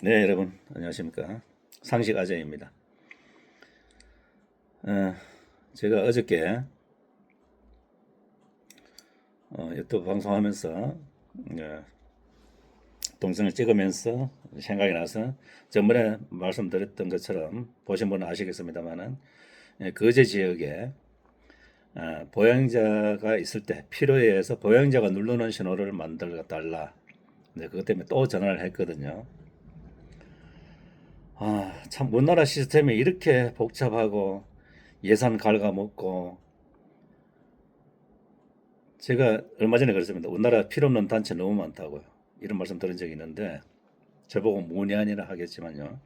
네, 여러분 안녕하십니까? 상식 아재입니다. 어, 제가 어저께 유튜브 방송하면서 동영상을 찍으면서 생각이 나서 전번에 말씀드렸던 것처럼 보신 분은 아시겠습니다만은 거제 지역에 보행자가 있을 때 필요에 의해서 보행자가 누르는 신호를 만들어 달라. 네, 그것 때문에 또 전화를 했거든요. 참 우리나라 시스템이 이렇게 복잡하고 예산 갉아먹고 제가 얼마 전에 그랬습니다. 우리나라 필요없는 단체 너무 많다고요. 이런 말씀 들은 적이 있는데 저보고 문외한이라 하겠지만요.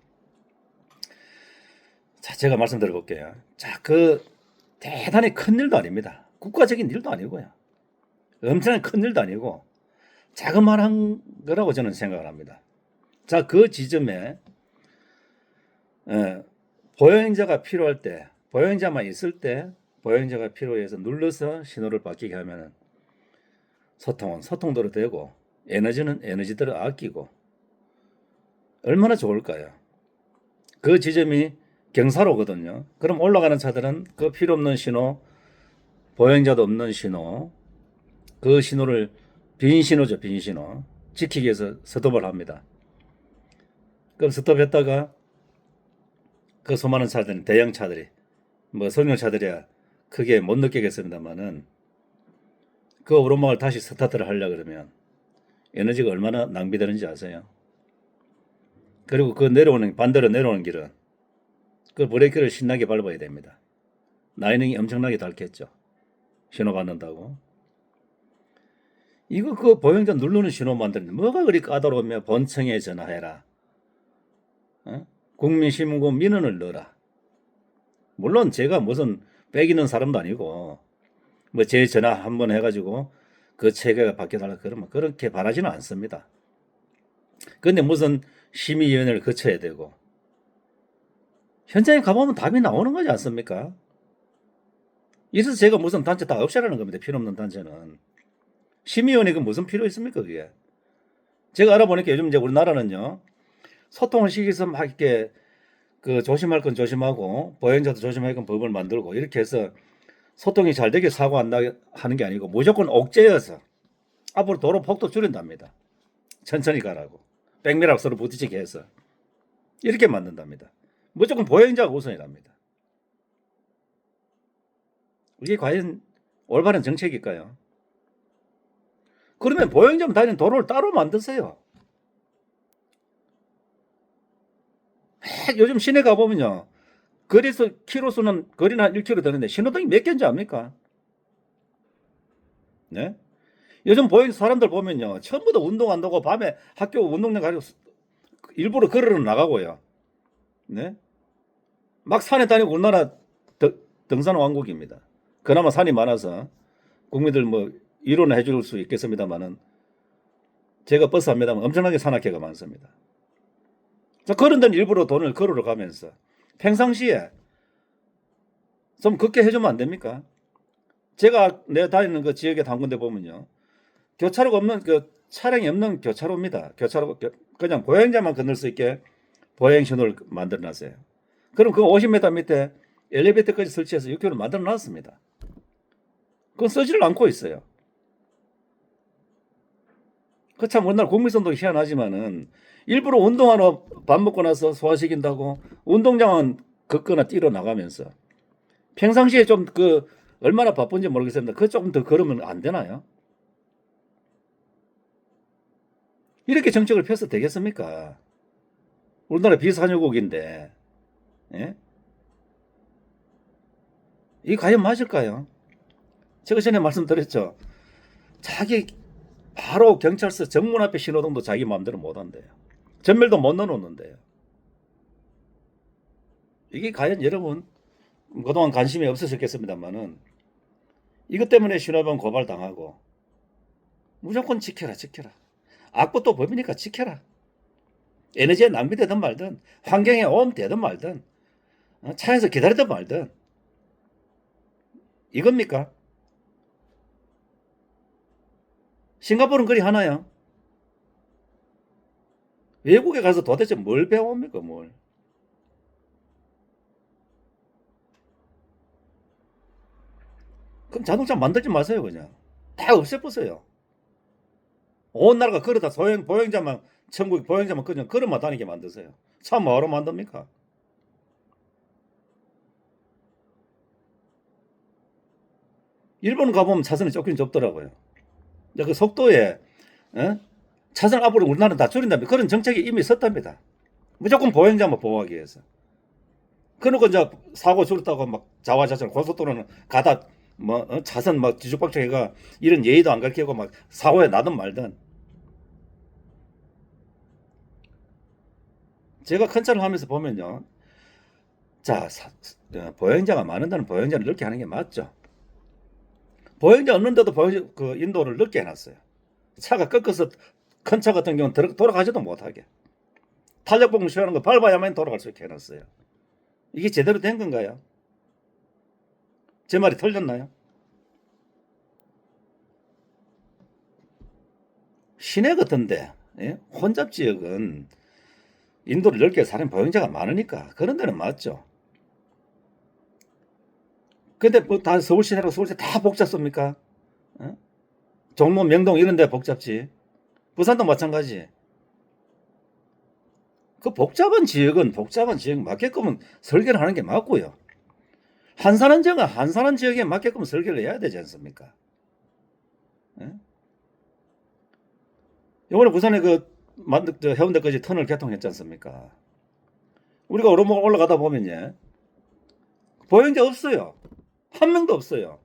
자, 제가 말씀드려볼게요. 자, 그 대단히 큰 일도 아닙니다. 국가적인 일도 아니고요. 엄청난 큰 일도 아니고 자그마한 거라고 저는 생각을 합니다. 자, 그 지점에 어, 보행자가 필요할 때, 보행자만 있을 때 보행자가 필요해서 눌러서 신호를 바뀌게 하면은 소통은 소통대로 되고 에너지는 에너지대로 아끼고 얼마나 좋을까요? 그 지점이 경사로거든요. 그럼 올라가는 차들은 그 필요 없는 신호, 보행자도 없는 신호, 그 신호를 빈 신호죠, 빈 신호. 지키기 위해서 스톱을 합니다. 그럼 스톱했다가 그 수많은 차들은 대형 차들이 뭐 성용 차들이야 크게 못 느끼겠습니다만은 그 오르막을 다시 스타트를 하려 그러면 에너지가 얼마나 낭비되는지 아세요? 그리고 그 내려오는 반대로 내려오는 길은 그 브레이크를 신나게 밟아야 됩니다. 라이닝이 엄청나게 닳겠죠. 신호 받는다고. 이거 그 보행자 누르는 신호 만드는데 뭐가 그리 까다로우면 본청에 전화해라. 어? 국민신문고 민원을 넣어라. 물론 제가 무슨 빼기는 사람도 아니고 뭐 제 전화 한번 해가지고 그 체계가 바뀌어달라 그러면 그렇게 바라지는 않습니다. 근데 무슨 심의위원회를 거쳐야 되고 현장에 가보면 답이 나오는 거지 않습니까? 이래서 제가 무슨 단체 다 없애라는 겁니다. 필요 없는 단체는. 심의위원회 그 무슨 필요 있습니까 그게? 제가 알아보니까 요즘 이제 우리나라는요 소통을 시키기 위해서 막 이렇게 그 조심할 건 조심하고 보행자도 조심할 건 법을 만들고 이렇게 해서 소통이 잘 되게 사고 안 나게 하는 게 아니고 무조건 옥죄어서 앞으로 도로 폭도 줄인답니다. 천천히 가라고. 백미락 서로 부딪히게 해서 이렇게 만든답니다. 무조건 보행자가 우선이랍니다. 이게 과연 올바른 정책일까요? 그러면 보행자만 다니는 도로를 따로 만드세요. 요즘 시내 가보면요. 거리수 키로수는 거리는 한 1km 되는데 신호등이 몇 개인지 압니까? 네? 요즘 보행 사람들 보면요. 전부 다 운동한다고 밤에 학교 운동장 가지고 일부러 걸어 나가고요. 네? 막 산에 다니고 우리나라 등산 왕국입니다. 그나마 산이 많아서 국민들 뭐 이론을 해줄 수 있겠습니다만은 제가 버스 합니다만 엄청나게 산악회가 많습니다. 자, 그런 데는 일부러 돈을 걸으러 가면서 평상시에 좀 그렇게 해주면 안 됩니까? 제가 내 다니는 그 지역에 한 군데 보면요. 교차로가 없는 그 차량이 없는 교차로입니다. 교차로 그냥 보행자만 건널 수 있게 보행 신호를 만들어 놨어요. 그럼 그 50m 밑에 엘리베이터까지 설치해서 6km 만들어 놨습니다. 그건 쓰지를 않고 있어요. 그 참 우리나라 국민성도 희한하지만은 일부러 운동하러 밥 먹고 나서 소화시킨다고 운동장은 걷거나 뛰러 나가면서 평상시에 좀 그 얼마나 바쁜지 모르겠습니다. 그 조금 더 걸으면 안 되나요? 이렇게 정책을 펴서 되겠습니까? 우리나라 비산유국인데, 예? 이게 과연 맞을까요? 제가 전에 말씀드렸죠. 자기 바로 경찰서 정문 앞에 신호등도 자기 마음대로 못 한대요. 전멸도 못 넣어놓는데요. 이게 과연 여러분 그동안 관심이 없으셨겠습니다만은 이것 때문에 신호등 고발 당하고 무조건 지켜라 지켜라. 악법도 법이니까 지켜라. 에너지에 낭비되든 말든 환경에 오염되든 말든 차에서 기다리든 말든 이겁니까? 싱가포르는 그리 하나요? 외국에 가서 도대체 뭘 배웁니까, 뭘. 그럼 자동차 만들지 마세요, 그냥. 다 없애버려요. 온 나라가 그러다 보행자만, 천국 보행자만 그냥 걸어만 다니게 만드세요. 차 뭐하러 만듭니까? 일본 가보면 차선이 좁긴 좁더라고요. 근데 그 속도에, 어? 차선 앞으로 우리나라는 다 줄인다며 그런 정책이 이미 섰답니다. 무조건 보행자만 보호하기 위해서. 그러고 이제 사고 줄었다고 막 자화자찬 고속도로는 가다 뭐 차선 막 뒤죽박죽해가 이런 예의도 안 가르치고 막 사고에 나든 말든. 제가 큰 차를 하면서 보면요. 자, 보행자가 많은 데는 보행자를 넓게 하는 게 맞죠. 보행자 없는데도 그 인도를 넓게 해놨어요. 차가 꺾어서 큰 차 같은 경우는 돌아가지도 못하게. 탄력봉 시하는 거 밟아야만 돌아갈 수 있게 해놨어요. 이게 제대로 된 건가요? 제 말이 틀렸나요? 시내 같은데, 예? 혼잡 지역은 인도를 넓게 사는 보행자가 많으니까 그런 데는 맞죠. 근데 뭐 다 서울 시내라고 서울시 다 복잡습니까? 어? 종로, 명동 이런 데 복잡지. 부산도 마찬가지. 그 복잡한 지역은 복잡한 지역 맞게끔 설계를 하는 게 맞고요. 한산한 지역은 한산한 지역에 맞게끔 설계를 해야 되지 않습니까? 예? 이번에 부산에 저 해운대까지 터널 개통했지 않습니까? 우리가 오르막 올라가다 보면요. 보행자 없어요. 한 명도 없어요.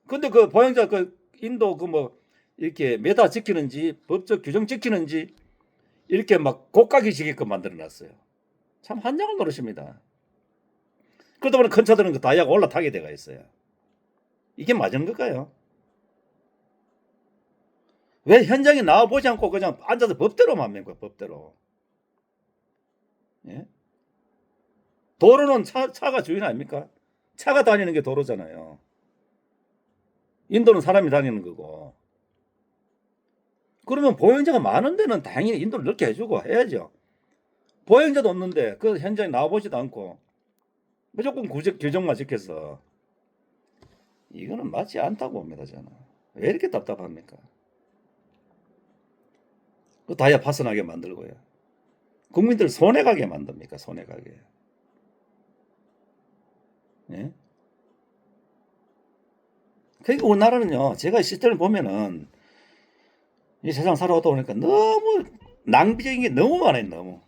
근데 그 보행자 인도 이렇게 메다 지키는지 법적 규정 지키는지 이렇게 막 곡각이 지게끔 만들어 놨어요. 참 한장을 노릇입니다. 그러다 보니 큰 차들은 그 다이아가 올라타게 돼가 있어요. 이게 맞은 걸까요? 왜 현장에 나와보지 않고 그냥 앉아서 법대로만 합니까? 법대로. 예? 도로는 차가 주인 아닙니까? 차가 다니는 게 도로잖아요. 인도는 사람이 다니는 거고. 그러면 보행자가 많은 데는 당연히 인도를 넓게 해주고 해야죠. 보행자도 없는데 그 현장에 나와보지도 않고 무조건 규정만 지켜서 이거는 맞지 않다고 봅니다. 저는. 왜 이렇게 답답합니까? 그 다이아 파손하게 만들고요. 국민들 손해가게 만듭니까? 손해가게. 예? 그러니까 우리나라는요. 제가 시스템을 보면은 이 세상 살아오다 보니까 너무 낭비적인 게 너무 많아요. 너무.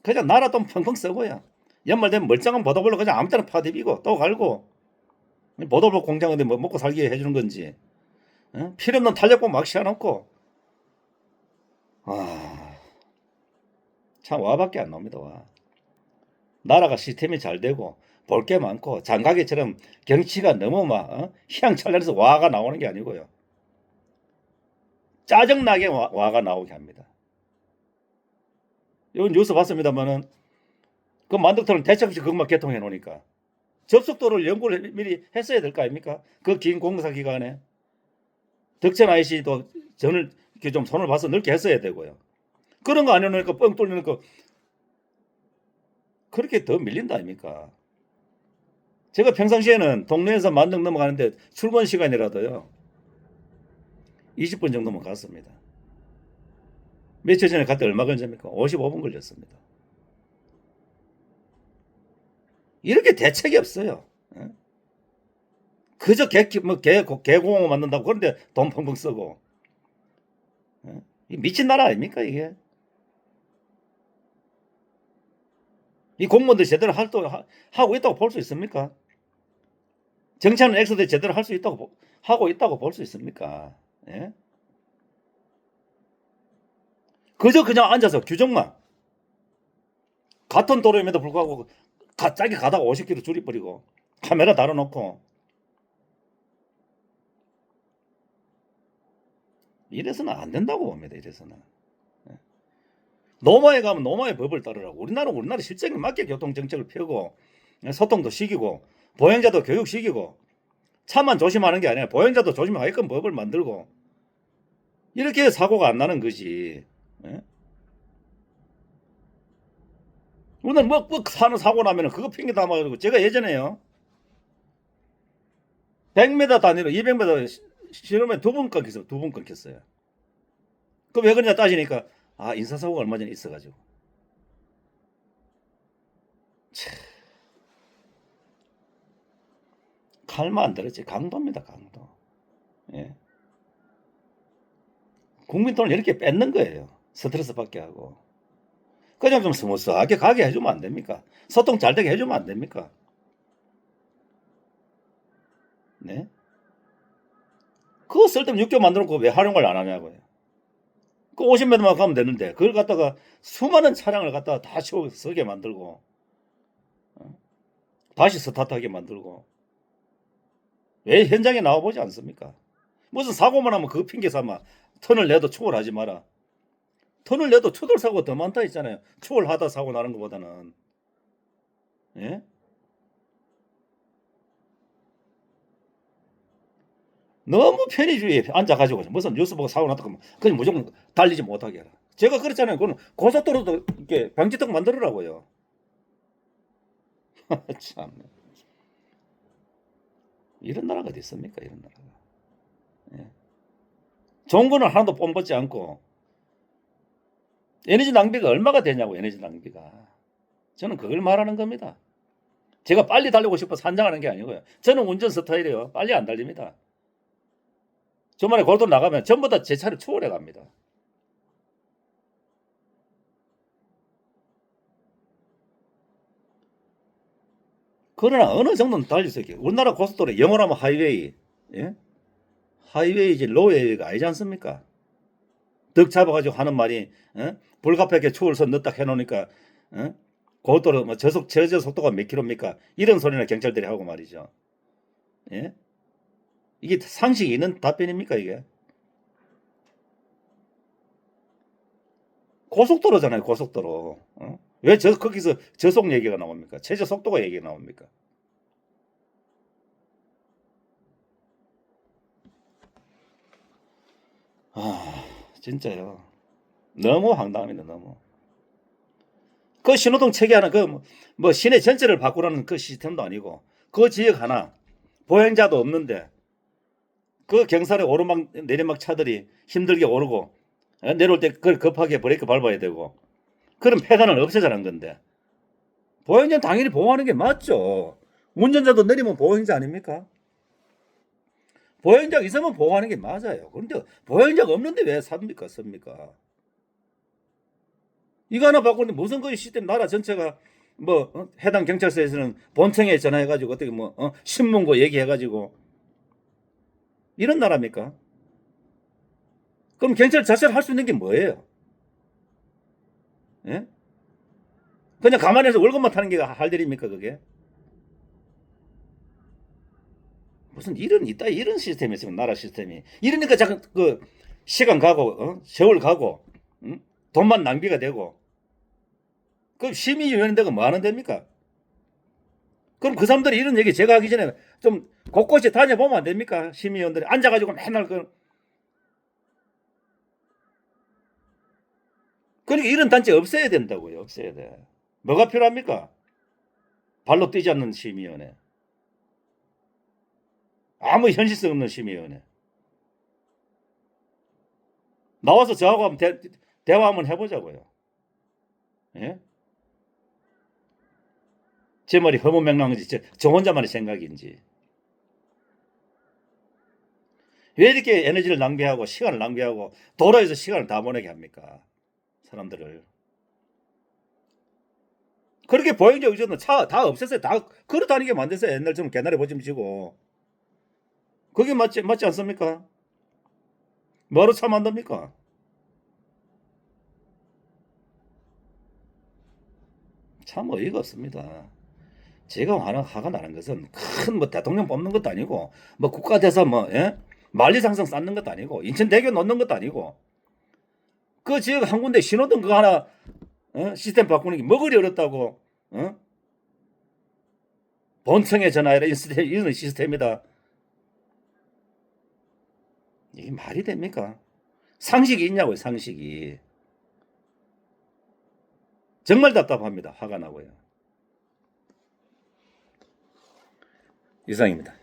그냥 나라 돈 펑펑 쓰고요. 연말 되면 멀쩡한 보도블록 그냥 아무 때나 파디비고 또 갈고 보도블록 공장은 뭐 먹고 살게 해주는 건지 필요없는 탄력봉 막 씌워놓고 참 와밖에 안 나옵니다. 와. 나라가 시스템이 잘 되고 볼 게 많고 장가게처럼 경치가 너무 막 휘황찬란해서 와가 나오는 게 아니고요. 짜증나게 와가 나오게 합니다. 이건 뉴스 봤습니다만은 그 만덕터널 대책 없이 그것만 개통해 놓으니까 접속도를 연구를 미리 했어야 될 거 아닙니까? 그 긴 공사 기간에 덕천 IC도 전을 이렇게 좀 손을 봐서 넓게 했어야 되고요. 그런 거 안 해놓으니까 뻥 뚫리는 거 그렇게 더 밀린다 아닙니까? 제가 평상시에는 동네에서 만덕 넘어가는데 출근 시간이라도요 20분 정도만 갔습니다. 며칠 전에 갔다 얼마 걸렸습니까? 55분 걸렸습니다. 이렇게 대책이 없어요. 그저 개공항 만든다고 그런데 돈 펑펑 쓰고. 미친 나라 아닙니까 이게? 이 공무원들 제대로 하고 있다고 볼 수 있습니까? 정치하는 엑소들 제대로 할 수 있다고 하고 있다고 볼 수 있습니까? 예? 그저 그냥 앉아서 규정만 같은 도로임에도 불구하고 갑자기 가다가 50km 줄여버리고 카메라 달아놓고 이래서는 안 된다고 봅니다. 이래서는. 노마에 가면 노마의 법을 따르라고. 우리나라 실정에 맞게 교통정책을 펴고 소통도 시키고 보행자도 교육시키고 차만 조심하는 게 아니라 보행자도 조심하게끔 법을 만들고 이렇게 사고가 안 나는 거지. 예? 오늘 뭐 사는 사고 나면은 그거 핑계 담아가지고 제가 예전에요 100m 단위로 200m 실험에 두 번 끊겼어요. 두 번 끊겼어요. 그 왜 그러냐 따지니까 아 인사사고가 얼마 전에 있어가지고 칼만 안 들었지 강도입니다 강도. 예. 국민 돈을 이렇게 뺏는 거예요. 스트레스 받게 하고. 그냥 좀 스무스하게 가게 해주면 안 됩니까? 소통 잘 되게 해주면 안 됩니까? 네? 그거 쓸데없는 육교 만들어놓고 왜 활용을 안 하냐고요. 그 50m만 가면 되는데 그걸 갖다가 수많은 차량을 갖다가 다 서게 만들고 다시 스타트하게 만들고 왜 현장에 나와보지 않습니까? 무슨 사고만 하면 그 핑계 삼아 턴을 내도 추월하지 마라. 턴을 내도 추돌 사고가 더 많다 했잖아요. 추월하다 사고 나는 것보다는. 예? 너무 편의주의에 앉아가지고 무슨 뉴스 보고 사고 났다 그러면 그냥 무조건 달리지 못하게 해라. 제가 그랬잖아요. 그건 고속도로도 이렇게 방지턱 만들으라고요. 참 이런 나라가 어디 있습니까? 이런 나라가. 예. 좋은 거는 하나도 뽐받지 않고 에너지 낭비가 얼마가 되냐고 에너지 낭비가. 저는 그걸 말하는 겁니다. 제가 빨리 달리고 싶어서 환장하는 게 아니고요. 저는 운전 스타일이에요. 빨리 안 달립니다. 저만에 고속도로 나가면 전부 다 제 차를 추월해 갑니다. 그러나 어느 정도는 달릴 수 있게. 우리나라 고속도로 영어로 하면 하이웨이, 예? 하이웨이지 로웨이가 아니지 않습니까? 덕 잡아가지고 하는 말이 불가피하게 추월선 넣다 해놓으니까 고속도로 뭐 저저 속도가 몇 킬로입니까? 이런 소리나 경찰들이 하고 말이죠. 예? 이게 상식이 있는 답변입니까 이게? 고속도로잖아요 고속도로. 왜 거기서 저속 얘기가 나옵니까? 최저 속도가 얘기가 나옵니까? 아 진짜요. 너무 황당합니다 너무. 그 신호등 체계하는 그 시내 전체를 바꾸라는 그 시스템도 아니고 그 지역 하나 보행자도 없는데 그 경사를 오르막 내리막 차들이 힘들게 오르고 내려올 때 그걸 급하게 브레이크 밟아야 되고 그런 폐단을 없애자는 건데 보행자는 당연히 보호하는 게 맞죠. 운전자도 내리면 보행자 아닙니까? 보행자가 있으면 보호하는 게 맞아요. 그런데 보행자가 없는데 왜 씁니까? 이거 하나 바꾸는데 무슨 그 시스템 나라 전체가 뭐 해당 경찰서에서는 본청에 전화해가지고 어떻게 뭐 신문고 얘기해가지고 이런 나라입니까? 그럼 경찰 자체를 할 수 있는 게 뭐예요? 예? 그냥 가만히 해서 월급만 타는 게 할 일입니까 그게? 무슨 이런 있다 이런 시스템이 있으면 나라 시스템이 이러니까 자꾸 그 시간 가고 세월 가고 돈만 낭비가 되고 그 심의위원회가 뭐 하는 데입니까? 그럼 그 사람들이 이런 얘기 제가 하기 전에 좀 곳곳이 다녀보면 안 됩니까? 심의위원들이 앉아가지고 맨날 그러니까 이런 단체 없애야 된다고요. 없애야 돼. 뭐가 필요합니까? 발로 뛰지 않는 심의위원회. 아무 현실성 없는 심의위원회. 나와서 저하고 한번 대화 한번 해보자고요. 예? 제 말이 허무맹랑한지 저 혼자만의 생각인지. 왜 이렇게 에너지를 낭비하고 시간을 낭비하고 도로에서 시간을 다 보내게 합니까? 사람들을. 그렇게 보행자 의존은 차 다 없앴어요. 다 걸어 다니게 만드세요. 옛날처럼 개나리 버짐 지고. 그게 맞지 않습니까? 뭐로 차 만듭니까? 참 어이가 없습니다. 제가 화가 나는 것은 큰 뭐 대통령 뽑는 것도 아니고 뭐 국가대사 뭐 예? 만리장성 쌓는 것도 아니고 인천대교 놓는 것도 아니고 그 지역 한 군데 신호등 그거 하나 시스템 바꾸는 게 뭐 그리 어렵다고 본청에 전화해라 이런 시스템이다. 이게 말이 됩니까? 상식이 있냐고요 상식이. 정말 답답합니다. 화가 나고요. 이상입니다.